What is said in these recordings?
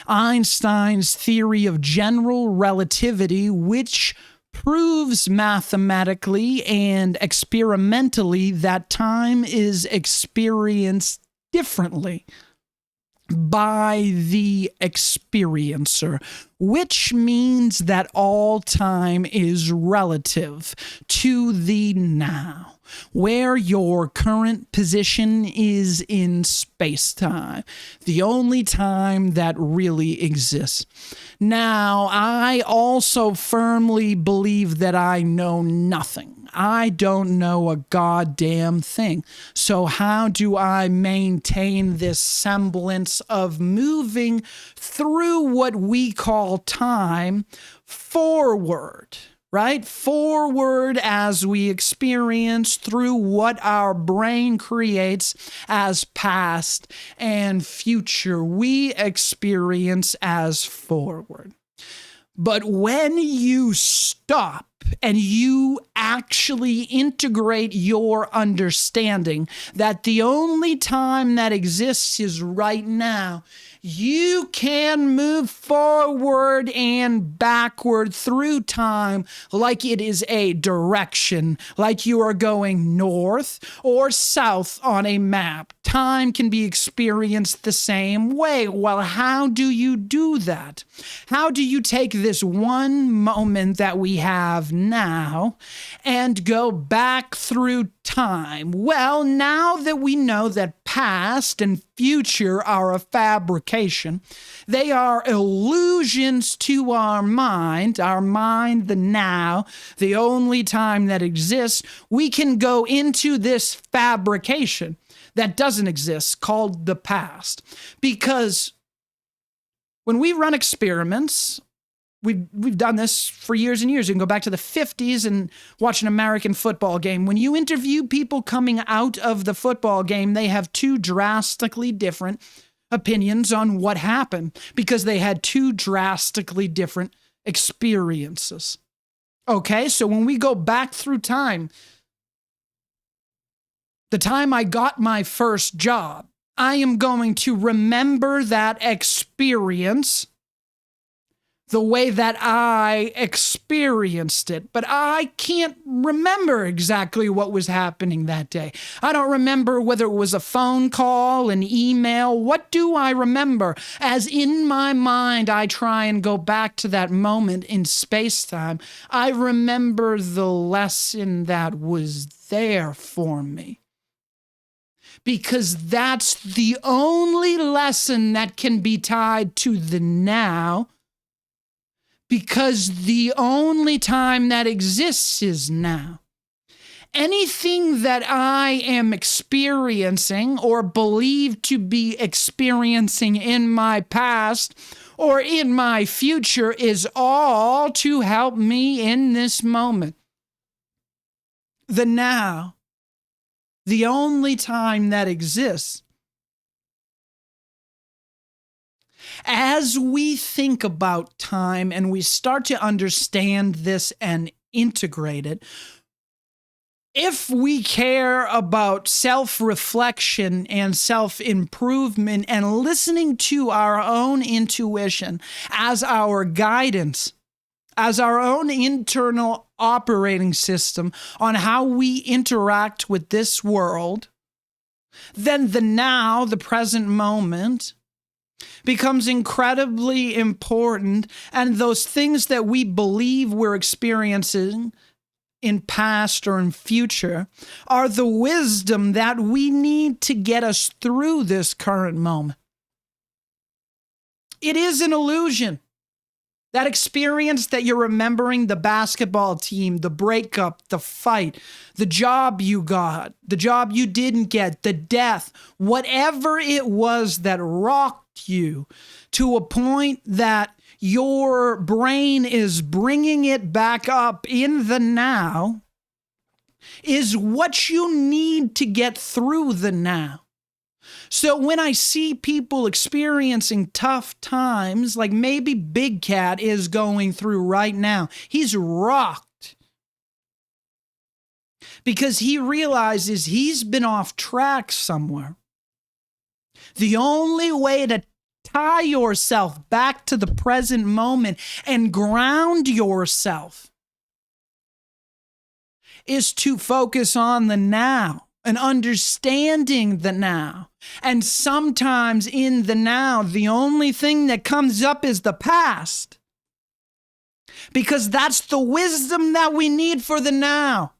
Einstein's theory of general relativity, which proves mathematically and experimentally that time is experienced differently by the experiencer, which means that all time is relative to the now, where your current position is in space-time, the only time that really exists. Now, I also firmly believe that I know nothing. I don't know a goddamn thing. So how do I maintain this semblance of moving through what we call time forward? Right? Forward as we experience through what our brain creates as past and future. We experience as forward. But when you stop and you actually integrate your understanding that the only time that exists is right now, you can move forward and backward through time like it is a direction, like you are going north or south on a map. Time can be experienced the same way. Well, how do you do that? How do you take this one moment that we have now and go back through time? Well, now that we know that past and future are a fabrication, they are illusions to our mind, the now, the only time that exists, we can go into this fabrication that doesn't exist called the past. Because when we run experiments, we've done this for years and years. You can go back to the 50s and watch an American football game. When you interview people coming out of the football game, they have two drastically different opinions on what happened because they had two drastically different experiences. Okay, so when we go back through time, the time I got my first job, I am going to remember that experience the way that I experienced it, but I can't remember exactly what was happening that day. I don't remember whether it was a phone call, an email. What do I remember? As in my mind, I try and go back to that moment in space-time. I remember the lesson that was there for me. Because that's the only lesson that can be tied to the now, because the only time that exists is now. Anything that I am experiencing or believe to be experiencing in my past or in my future is all to help me in this moment. The now, the only time that exists. As we think about time and we start to understand this and integrate it, if we care about self-reflection and self-improvement and listening to our own intuition as our guidance, as our own internal operating system on how we interact with this world, then the now, the present moment, becomes incredibly important, and those things that we believe we're experiencing in past or in future are the wisdom that we need to get us through this current moment. It is an illusion. That experience that you're remembering, the basketball team, the breakup, the fight, the job you got, the job you didn't get, the death, whatever it was that rocked you to a point that your brain is bringing it back up in the now, is what you need to get through the now. So when I see people experiencing tough times, like maybe Big Cat is going through right now, he's rocked because he realizes he's been off track somewhere. The only way to tie yourself back to the present moment and ground yourself is to focus on the now and understanding the now. And sometimes in the now, the only thing that comes up is the past, because that's the wisdom that we need for the now.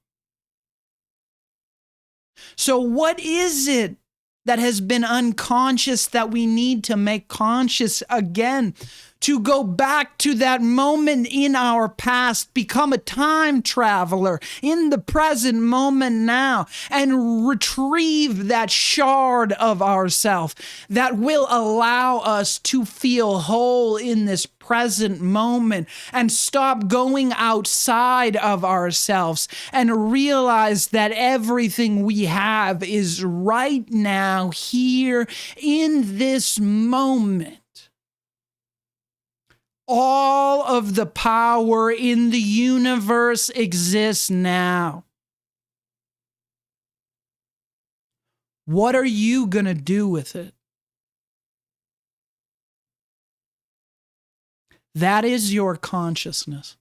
So what is it that has been unconscious that we need to make conscious again? To go back to that moment in our past, become a time traveler in the present moment now, and retrieve that shard of ourself that will allow us to feel whole in this present moment, and stop going outside of ourselves and realize that everything we have is right now, here in this moment. All of the power in the universe exists now. What are you going to do with it? That is your consciousness.